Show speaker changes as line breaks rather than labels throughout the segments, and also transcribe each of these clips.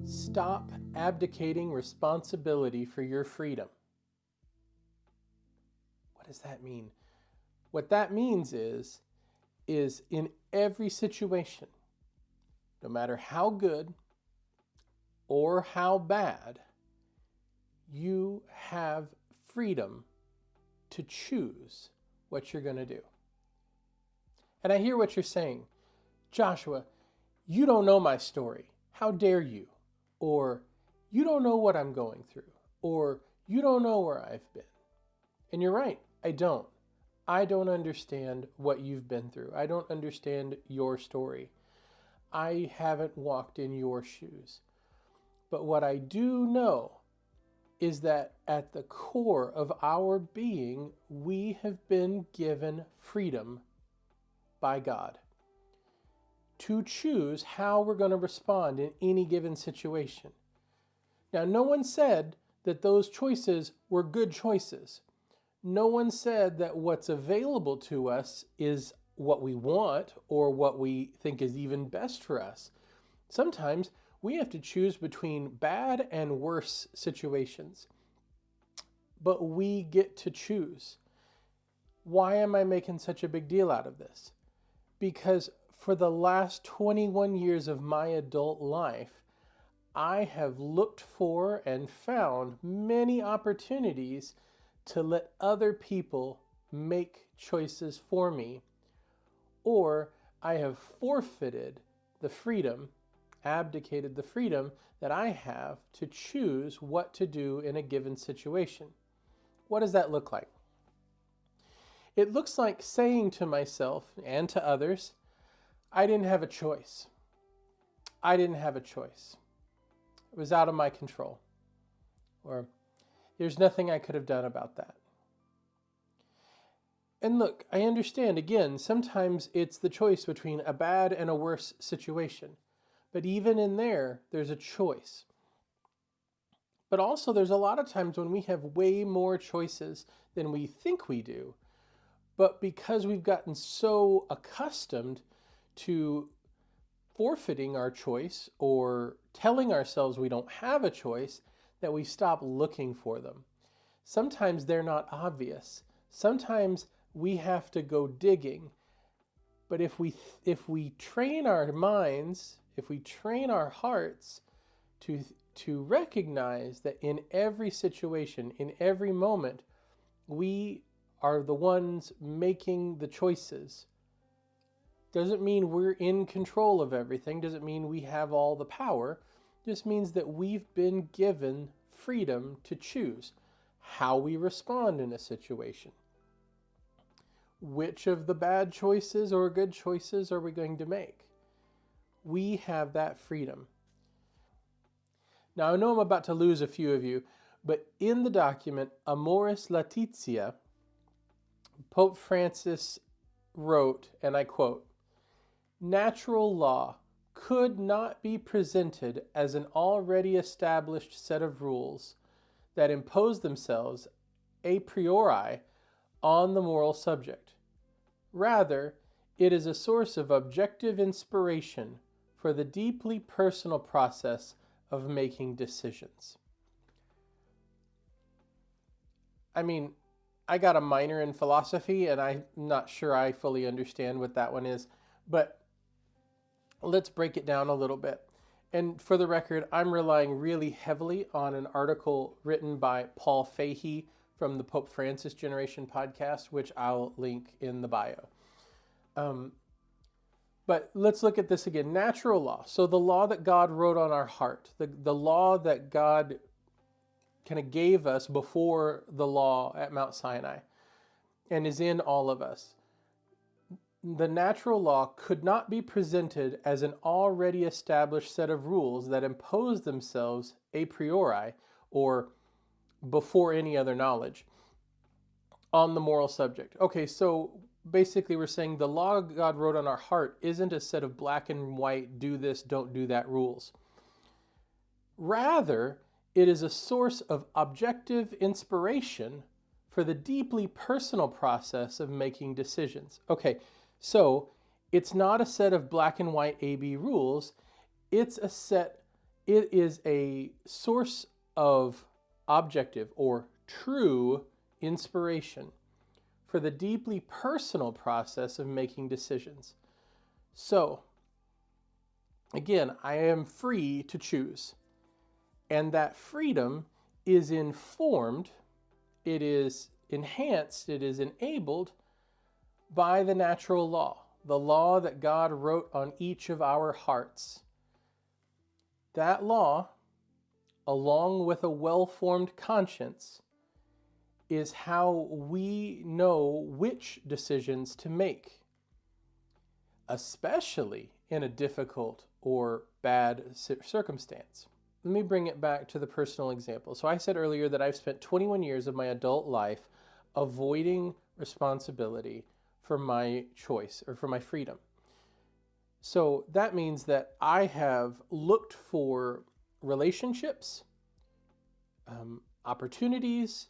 Stop abdicating responsibility for your freedom. What does that mean? What that means is in every situation, no matter how good or how bad, you have freedom to choose what you're going to do. And I hear what you're saying. Joshua, you don't know my story. How dare you? Or you don't know what I'm going through. Or you don't know where I've been. And you're right, I don't. I don't understand what you've been through. I don't understand your story. I haven't walked in your shoes. But what I do know is that at the core of our being, we have been given freedom by God to choose how we're going to respond in any given situation. Now, no one said that those choices were good choices. No one said that what's available to us is what we want or what we think is even best for us. Sometimes we have to choose between bad and worse situations, but we get to choose. Why am I making such a big deal out of this? Because for the last 21 years of my adult life, I have looked for and found many opportunities to let other people make choices for me, or I have forfeited the freedom, abdicated the freedom that I have to choose what to do in a given situation. What does that look like? It looks like saying to myself and to others, I didn't have a choice. I didn't have a choice. It was out of my control. Or there's nothing I could have done about that. And look, I understand, again, sometimes it's the choice between a bad and a worse situation. But even in there, there's a choice. But also there's a lot of times when we have way more choices than we think we do. But because we've gotten so accustomed to forfeiting our choice or telling ourselves we don't have a choice, that we stop looking for them. Sometimes they're not obvious. Sometimes we have to go digging. But if we train our minds, if we train our hearts to recognize that in every situation, in every moment, we are the ones making the choices. Doesn't mean we're in control of everything. Doesn't mean we have all the power. Just means that we've been given freedom to choose how we respond in a situation. Which of the bad choices or good choices are we going to make? We have that freedom. Now, I know I'm about to lose a few of you, but in the document Amoris Laetitia, Pope Francis wrote, and I quote, "Natural law could not be presented as an already established set of rules that impose themselves a priori on the moral subject. Rather, it is a source of objective inspiration for the deeply personal process of making decisions." I mean, I got a minor in philosophy, and I'm not sure I fully understand what that one is, but let's break it down a little bit. And for the record, I'm relying really heavily on an article written by Paul Fahey from the Pope Francis Generation podcast, which I'll link in the bio. But let's look at this again. Natural law. So the law that God wrote on our heart, the law that God kind of gave us before the law at Mount Sinai and is in all of us. The natural law could not be presented as an already established set of rules that impose themselves a priori or before any other knowledge on the moral subject. Okay, so basically we're saying the law God wrote on our heart isn't a set of black and white, do this, don't do that rules. Rather, it is a source of objective inspiration for the deeply personal process of making decisions. Okay, so it's not a set of black and white AB rules. It's a set It is a source of objective or true inspiration for the deeply personal process of making decisions. So, again, I am free to choose. And that freedom is informed, it is enhanced, it is enabled by the natural law, the law that God wrote on each of our hearts. That law, along with a well-formed conscience, is how we know which decisions to make, especially in a difficult or bad circumstance. Let me bring it back to the personal example. So I said earlier that I've spent 21 years of my adult life avoiding responsibility for my choice or for my freedom. So that means that I have looked for relationships, opportunities,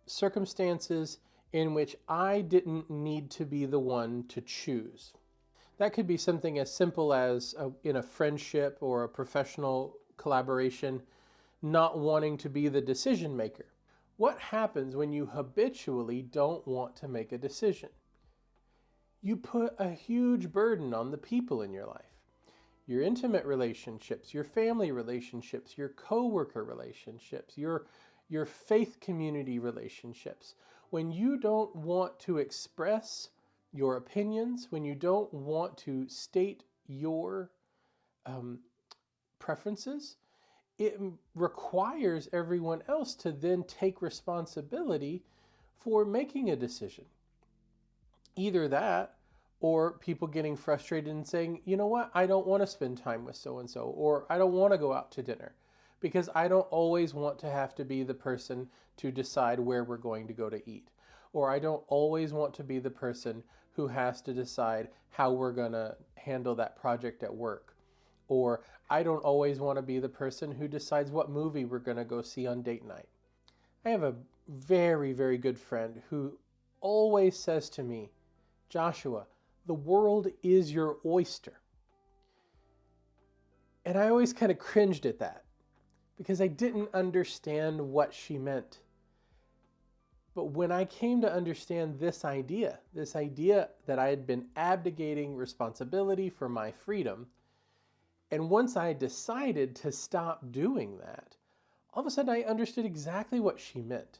circumstances in which I didn't need to be the one to choose. That could be something as simple as in a friendship or a professional collaboration, not wanting to be the decision maker. What happens when you habitually don't want to make a decision? You put a huge burden on the people in your life. Your intimate relationships, your family relationships, your coworker relationships, your faith community relationships. When you don't want to express your opinions, when you don't want to state your preferences, it requires everyone else to then take responsibility for making a decision. Either that, or people getting frustrated and saying, you know what, I don't want to spend time with so-and-so, or I don't want to go out to dinner, because I don't always want to have to be the person to decide where we're going to go to eat. Or I don't always want to be the person who has to decide how we're going to handle that project at work. Or I don't always want to be the person who decides what movie we're going to go see on date night. I have a very, very good friend who always says to me, Joshua, the world is your oyster. And I always kind of cringed at that because I didn't understand what she meant. But when I came to understand this idea that I had been abdicating responsibility for my freedom, and once I decided to stop doing that, all of a sudden I understood exactly what she meant.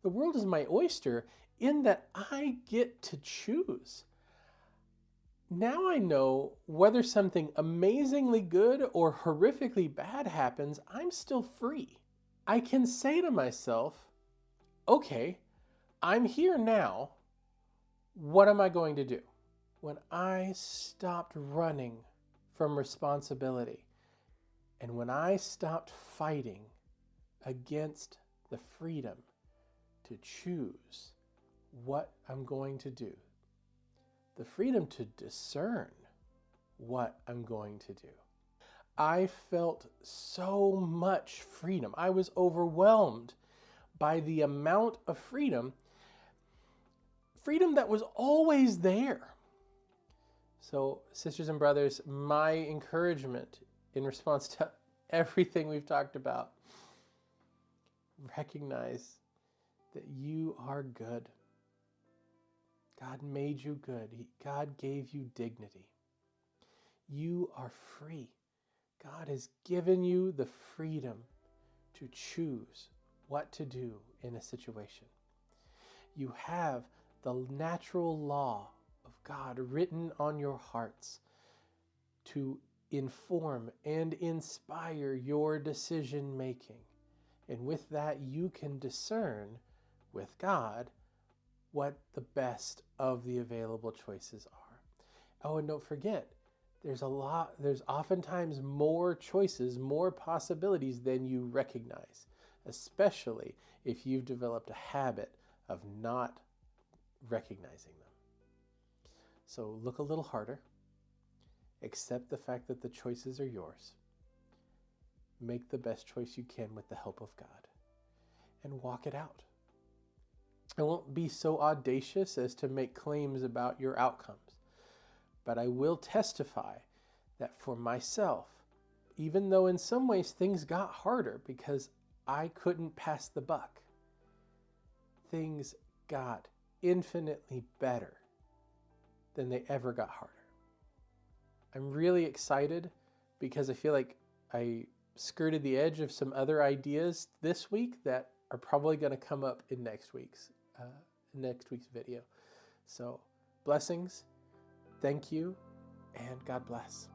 The world is my oyster in that I get to choose. Now I know whether something amazingly good or horrifically bad happens, I'm still free. I can say to myself, okay, I'm here now. What am I going to do? When I stopped running from responsibility, and when I stopped fighting against the freedom to choose what I'm going to do, the freedom to discern what I'm going to do, I felt so much freedom. I was overwhelmed by the amount of freedom that was always there. So, sisters and brothers, my encouragement in response to everything we've talked about, recognize that you are good. God made you good. God gave you dignity. You are free. God has given you the freedom to choose what to do in a situation. You have the natural law of God written on your hearts to inform and inspire your decision making. And with that, you can discern with God what the best of the available choices are. Oh, and don't forget, there's oftentimes more choices, more possibilities than you recognize, especially if you've developed a habit of not recognizing them. So look a little harder. Accept the fact that the choices are yours. Make the best choice you can with the help of God and walk it out. I won't be so audacious as to make claims about your outcomes, but I will testify that for myself, even though in some ways things got harder because I couldn't pass the buck, things got infinitely better than they ever got harder. I'm really excited because I feel like I skirted the edge of some other ideas this week that are probably going to come up in next week's video. So blessings, thank you, and God bless.